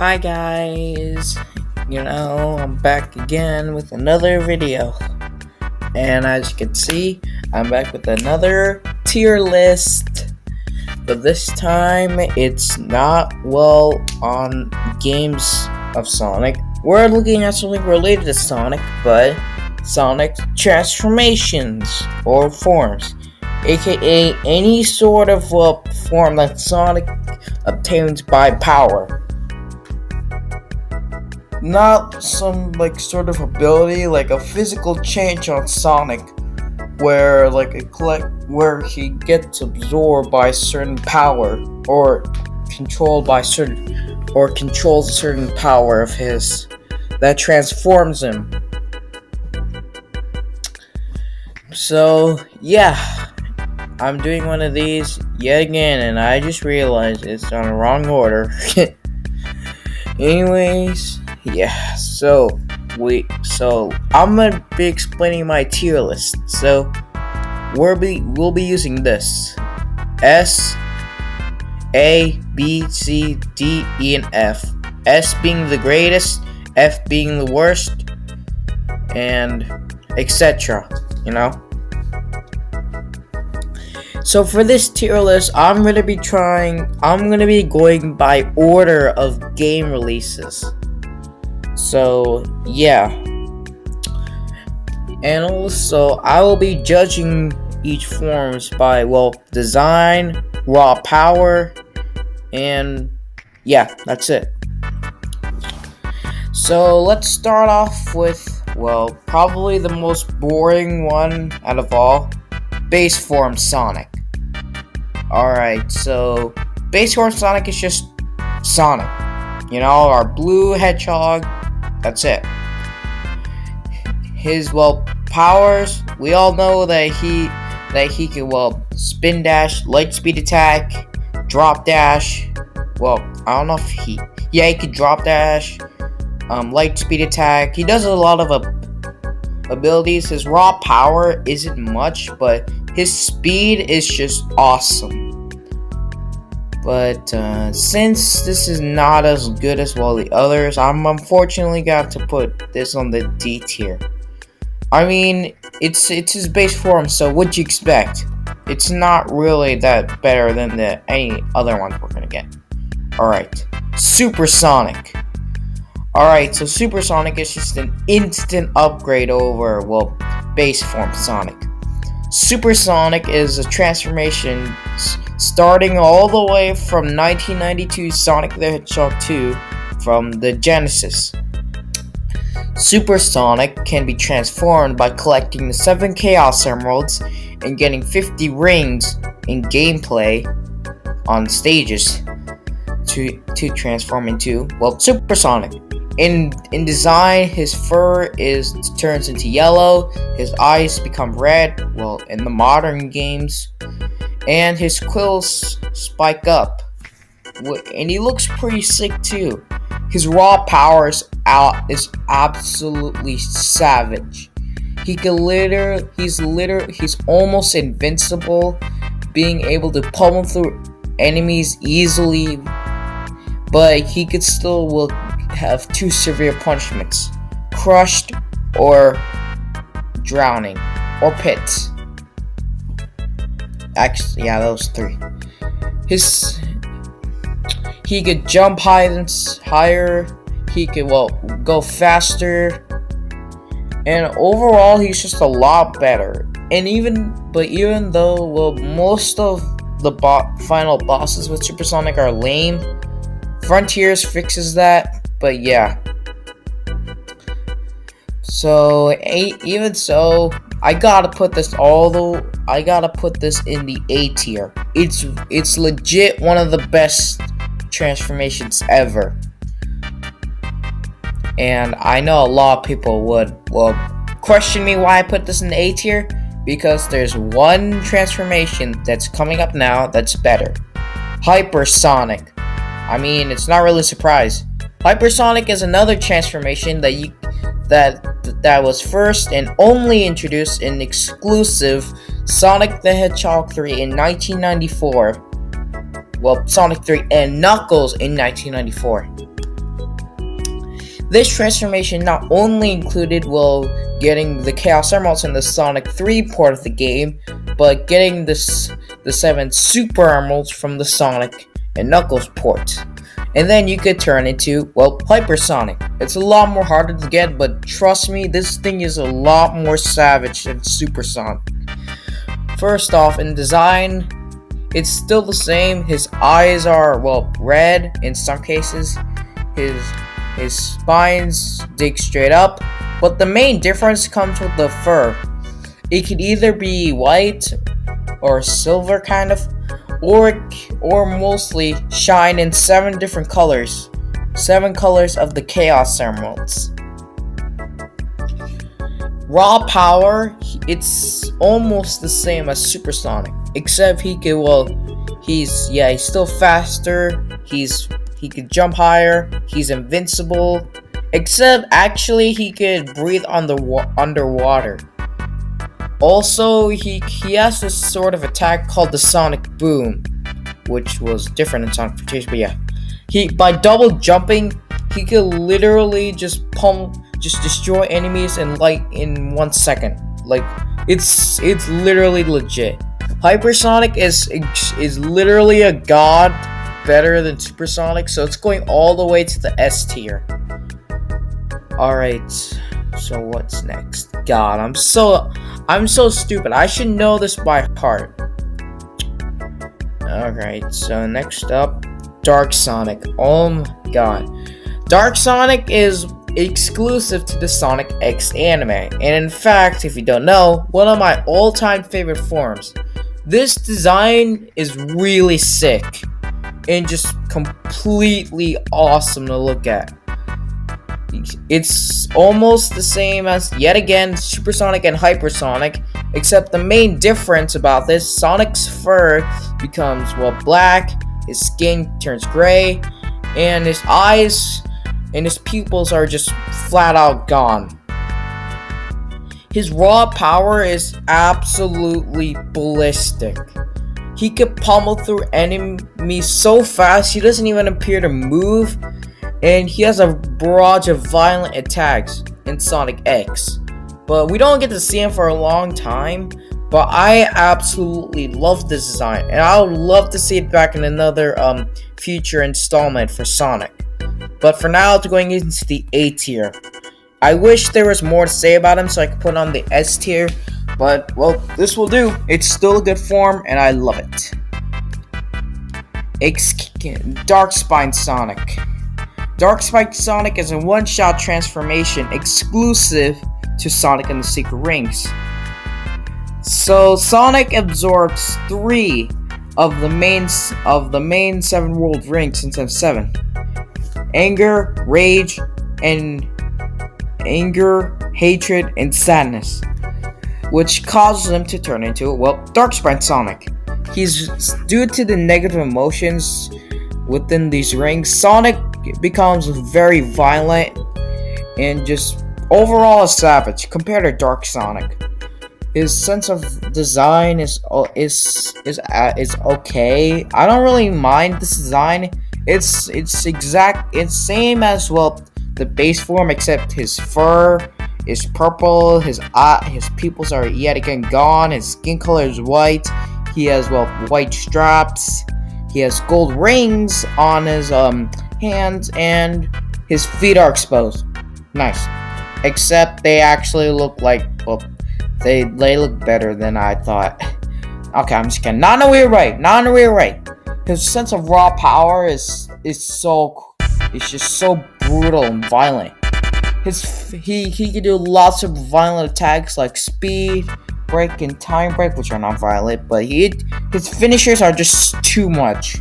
Hi guys, I'm back again with another video, and as you can see, I'm back with another tier list, but this time it's not, on games of Sonic. We're looking at something related to Sonic, but Sonic transformations or forms, aka any sort of form that Sonic obtains by power. Not some sort of ability like a physical change on Sonic where where he gets absorbed by certain power or controls a certain power of his that transforms him. So yeah, I'm doing one of these yet again, and I just realized it's on the wrong order. Anyways, yeah, so I'm gonna be explaining my tier list. So we'll be using this: S, A, B, C, D, E, and F. S being the greatest, F being the worst, and etc. So for this tier list, I'm gonna be going by order of game releases. So yeah, and also I will be judging each forms by design, raw power, and yeah, that's it. So let's start off with probably the most boring one out of all, base form Sonic. Alright, so base form Sonic is just Sonic. Our blue hedgehog, that's it. His powers, we all know that he can spin dash, light speed attack, drop dash. I don't know if he can drop dash, light speed attack. He does a lot of abilities. His raw power isn't much, but his speed is just awesome. But since this is not as good as the others, I'm unfortunately got to put this on the D tier. I mean, it's his base form, so what'd you expect? It's not really that better than any other ones we're gonna get. Alright, Super Sonic. Alright, so Super Sonic is just an instant upgrade over, base form Sonic. Super Sonic is a transformation starting all the way from 1992 Sonic the Hedgehog 2 from the Genesis. Super Sonic can be transformed by collecting the 7 Chaos Emeralds and getting 50 rings in gameplay on stages to transform into, Super Sonic. In design, his fur turns into yellow, his eyes become red, in the modern games, and his quills spike up, and he looks pretty sick too. His raw power is absolutely savage. He's almost invincible, being able to pummel through enemies easily, but he could still have 2 severe punishments: crushed or drowning or pits. Actually, yeah, those 3. He could jump higher, he could go faster, and overall he's just a lot better. And even though most of the final bosses with Super Sonic are lame, Frontiers fixes that, but yeah. So even so, I gotta put this in the A tier. It's legit one of the best transformations ever. And I know a lot of people would question me why I put this in the A tier, because there's one transformation that's coming up now that's better. Hypersonic. I mean, it's not really a surprise. Hypersonic is another transformation that was first and only introduced in exclusive Sonic the Hedgehog 3 in 1994. Sonic 3 and Knuckles in 1994. This transformation not only included, well, getting the Chaos Emeralds in the Sonic 3 part of the game, but getting the 7 Super Emeralds from the Sonic and Knuckles port. And then you could turn into, well, Hypersonic. It's a lot more harder to get, but trust me, this thing is a lot more savage than Supersonic. First off, in design, it's still the same. His eyes are, well, red in some cases. His spines dig straight up, but the main difference comes with the fur. It could either be white or silver kind of, or mostly shine in 7 different colors. 7 colors of the Chaos Emeralds. Raw power, it's almost the same as Supersonic, except he could, well, he's still faster, he could jump higher, he's invincible, except actually he could breathe underwater. Also, he has this sort of attack called the Sonic Boom, which was different in Sonic Fortune, but yeah. By double jumping, he could literally just destroy enemies in 1 second. Like, it's literally legit. Hypersonic is literally a god, better than Supersonic, so it's going all the way to the S tier. Alright, so what's next? God, I'm so stupid. I should know this by heart. Alright, so next up, Dark Sonic. Oh my god. Dark Sonic is exclusive to the Sonic X anime, and in fact, if you don't know, one of my all-time favorite forms. This design is really sick and just completely awesome to look at. It's almost the same as, yet again, Supersonic and Hypersonic, except the main difference about this, Sonic's fur becomes, well, black, his skin turns gray, and his eyes and his pupils are just flat out gone. His raw power is absolutely ballistic. He could pummel through enemies so fast he doesn't even appear to move, and he has a barrage of violent attacks in Sonic X. But we don't get to see him for a long time, but I absolutely love this design, and I would love to see it back in another future installment for Sonic. But for now, it's going into the A tier. I wish there was more to say about him so I could put on the S tier, but, well, this will do. It's still a good form, and I love it. Dark Spine Sonic. Dark Spine Sonic is a one-shot transformation exclusive to Sonic and the Secret Rings. So, Sonic absorbs 3 of the main 7 world rings instead of 7. Anger, hatred, and sadness, which causes him to turn into, well, Dark Spine Sonic. Due to the negative emotions within these rings, Sonic becomes very violent and just overall a savage compared to Dark Sonic. His sense of design is okay. I don't really mind this design. It's same as, well, the base form, except his fur is purple, his pupils are yet again gone, his skin color is white, he has, well, white straps, he has gold rings on his hands, and his feet are exposed. Nice. Except they actually look like, well, they look better than I thought. Okay, I'm just kidding. Not in a weird way. His sense of raw power is just so brutal and violent. He can do lots of violent attacks like speed break and time break, which are not violent, but his finishers are just too much.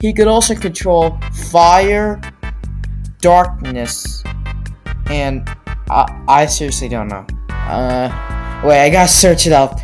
He could also control fire, darkness, and I seriously don't know. Wait, I gotta search it up.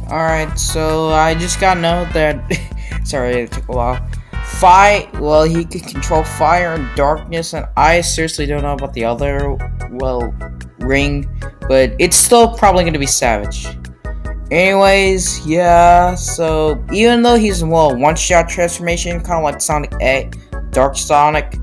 Alright, so I just got a note that sorry it took a while. Well, he can control fire and darkness, and I seriously don't know about the other, well, ring, but it's still probably gonna be Savage. Anyways, yeah, so even though he's, well, one-shot transformation, kind of like Sonic A, Dark Sonic,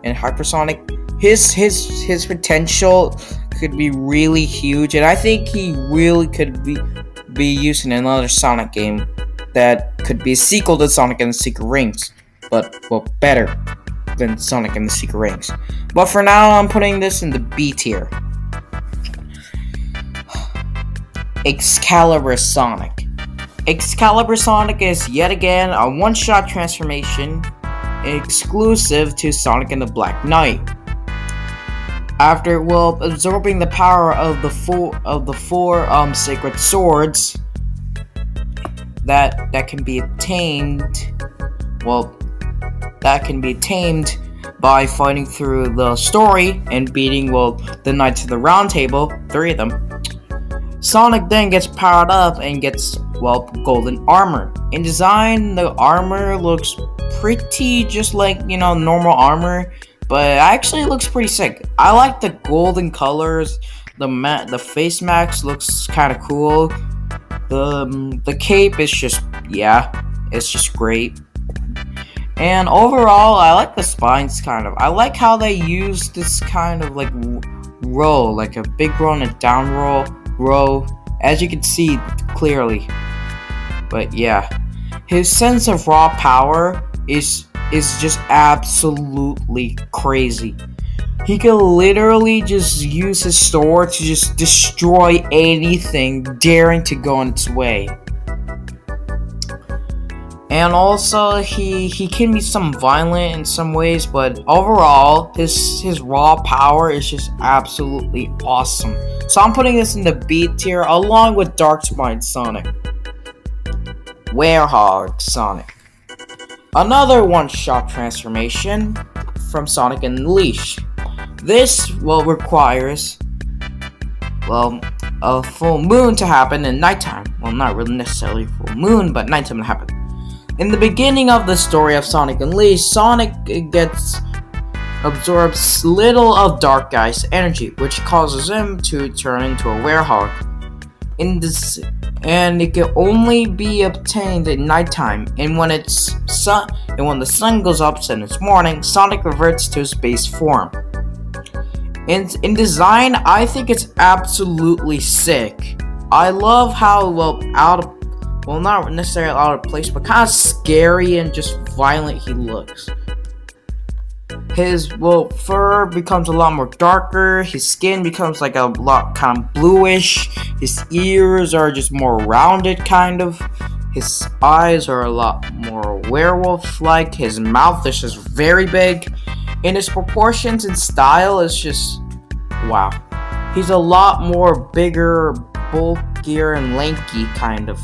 and Hypersonic, his potential could be really huge, and I think he really could be used in another Sonic game that could be a sequel to Sonic and the Secret Rings, but, well, better than Sonic and the Secret Rings. But for now, I'm putting this in the B tier. Excalibur Sonic. Excalibur Sonic is yet again a one-shot transformation exclusive to Sonic and the Black Knight. After, well, absorbing the power of the four sacred swords that can be obtained, well, that can be tamed by fighting through the story and beating, well, the Knights of the Round Table, 3 of them. Sonic then gets powered up and gets, well, golden armor. In design, the armor looks pretty just like, normal armor, but it actually looks pretty sick. I like the golden colors. The face mask looks kind of cool. The cape is just, yeah, it's just great. And overall, I like the spines kind of. I like how they use this kind of like roll, like a big roll and a down row, as you can see clearly. But yeah, his sense of raw power is just absolutely crazy. He can literally just use his sword to just destroy anything daring to go in its way. And also, he can be some violent in some ways, but overall, his raw power is just absolutely awesome. So I'm putting this in the B tier along with Dark Spine Sonic. Hedgehog Sonic. Another one-shot transformation from Sonic Unleashed. This, well, requires, well, a full moon to happen in nighttime. Well, not really necessarily full moon, but nighttime to happen. In the beginning of the story of Sonic Unleashed, Sonic absorbs little of Dark Guy's energy, which causes him to turn into a werehog. And it can only be obtained at nighttime. And when the sun goes up and it's morning, Sonic reverts to his base form. In design, I think it's absolutely sick. I love how, well, not necessarily out of place, but kind of scary and just violent he looks. His, well, fur becomes a lot more darker, his skin becomes like a lot kind of bluish, his ears are just more rounded kind of, his eyes are a lot more werewolf-like, his mouth is just very big, and his proportions and style is just, wow. He's a lot more bigger, bulkier, and lanky kind of.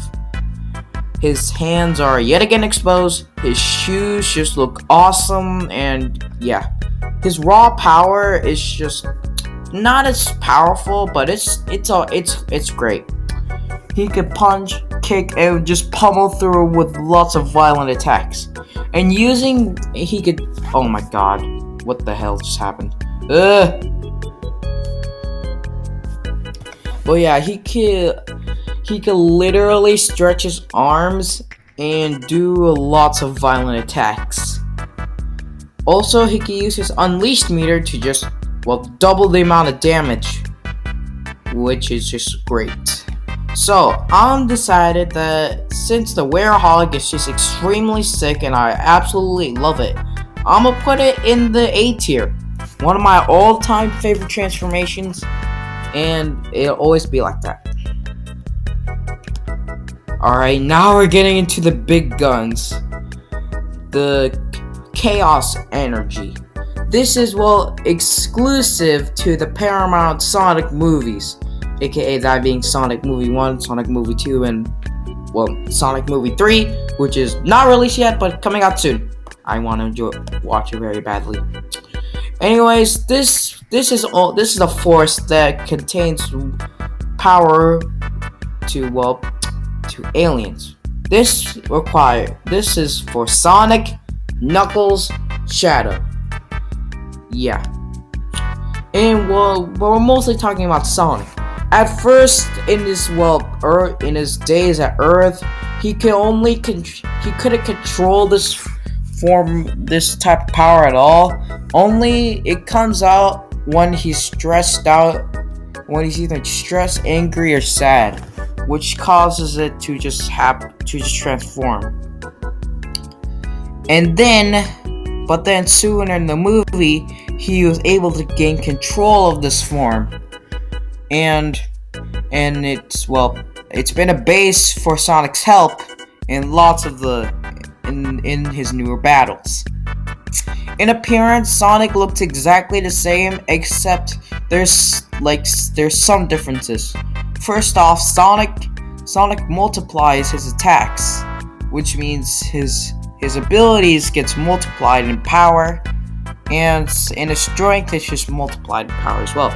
His hands are yet again exposed, his shoes just look awesome, and yeah. His raw power is just not as powerful, but it's great. He could punch, kick, and just pummel through with lots of violent attacks. And he could, oh my god, what the hell just happened? But yeah, he could literally stretch his arms and do lots of violent attacks. Also, he can use his Unleashed meter to just, well, double the amount of damage, which is just great. So, I'm decided that since the werehog is just extremely sick and I absolutely love it, I'm gonna put it in the A tier. One of my all-time favorite transformations, and it'll always be like that. Alright, now we're getting into the big guns. The Chaos Energy. This is, well, exclusive to the Paramount Sonic movies, aka that being Sonic Movie 1, Sonic Movie 2, and, well, Sonic Movie 3, which is not released yet, but coming out soon. I want to watch it very badly. Anyways, this is a force that contains power to to aliens. This is for Sonic, Knuckles, Shadow. Yeah. And well, we're mostly talking about Sonic. At first, in his days at Earth, he couldn't control this type of power at all. Only it comes out when he's stressed out, when he's either stressed, angry, or sad, which causes it to just transform. But then soon in the movie, he was able to gain control of this form, and it's been a base for Sonic's help in lots of in his newer battles. In appearance, Sonic looks exactly the same, except there's some differences. First off, Sonic multiplies his attacks, which means his abilities gets multiplied in power, and his strength is just multiplied in power as well.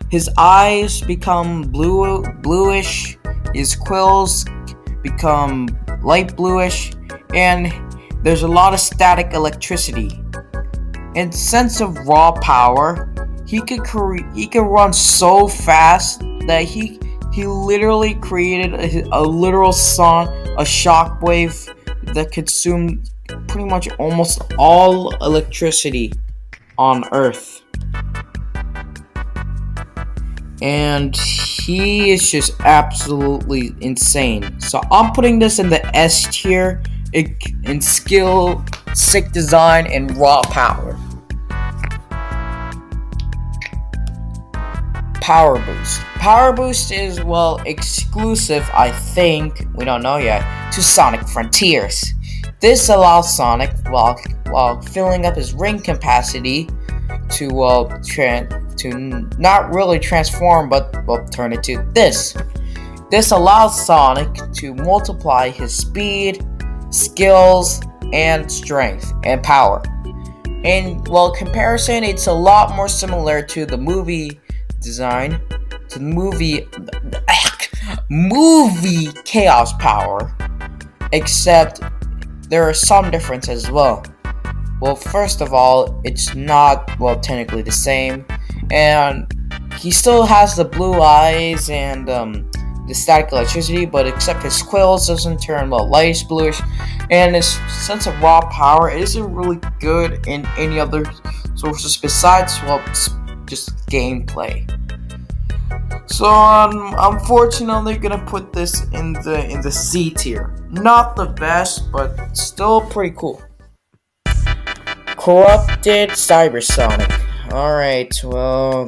His eyes become bluish, his quills become light bluish, and there's a lot of static electricity. In sense of raw power, he could run so fast that he literally created a literal shockwave that consumed pretty much almost all electricity on Earth. And he is just absolutely insane. So I'm putting this in the S tier in skill, sick design, and raw power. Power Boost. Power Boost is, exclusive, I think, we don't know yet, to Sonic Frontiers. This allows Sonic, while filling up his ring capacity, to not really transform, but turn it to this. This allows Sonic to multiply his speed, skills, and strength and power. In comparison, it's a lot more similar to the movie design, to the movie Chaos Power, except there are some differences as well. Well, first of all, it's not technically the same, and he still has the blue eyes and the static electricity, but except his quills doesn't turn lightish bluish, and his sense of raw power isn't really good in any other sources besides just gameplay. So I'm unfortunately gonna put this in the C tier. Not the best, but still pretty cool. Corrupted Cybersonic. Alright,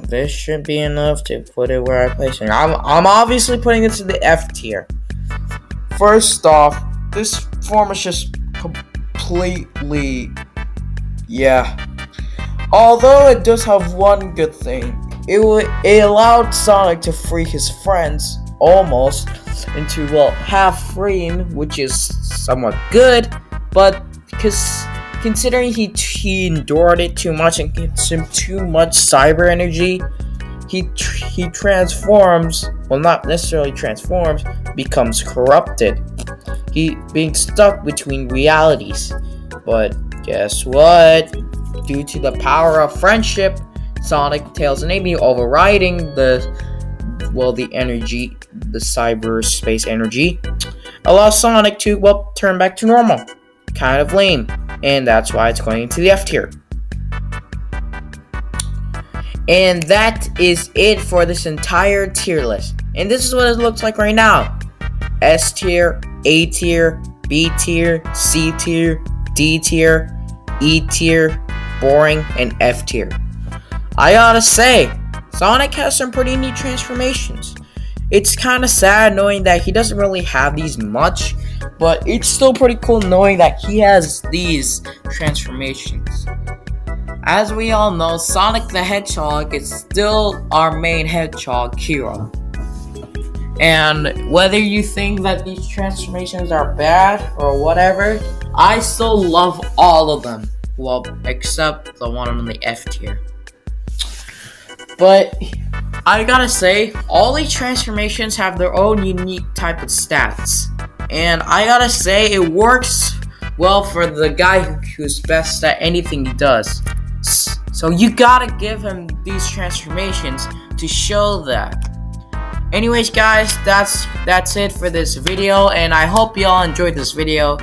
this should be enough to put it where I place it. I'm obviously putting it to the F tier. First off, this form is just completely... Although it does have one good thing. It allowed Sonic to free his friends, almost, into, half freeing, which is somewhat good, but considering he endured it too much and consumed too much cyber energy, he transforms, not necessarily transforms, becomes corrupted. He being stuck between realities. But guess what? Due to the power of friendship, Sonic, Tails, and Amy overriding the energy, the cyberspace energy, allows Sonic to, turn back to normal. Kind of lame. And that's why it's going into the F tier. And that is it for this entire tier list. And this is what it looks like right now. S tier, A tier, B tier, C tier, D tier, E tier, boring, and F tier. I gotta say, Sonic has some pretty neat transformations. It's kind of sad knowing that he doesn't really have these much, but it's still pretty cool knowing that he has these transformations. As we all know, Sonic the Hedgehog is still our main hedgehog hero. And whether you think that these transformations are bad or whatever, I still love all of them. Except the one on the F tier. But I gotta say, all these transformations have their own unique type of stats. And I gotta say, it works well for the guy who's best at anything he does. So you gotta give him these transformations to show that. Anyways guys, that's it for this video, and I hope y'all enjoyed this video.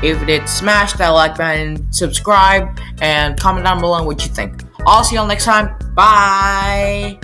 If you did, smash that like button, subscribe, and comment down below what you think. I'll see y'all next time. Bye!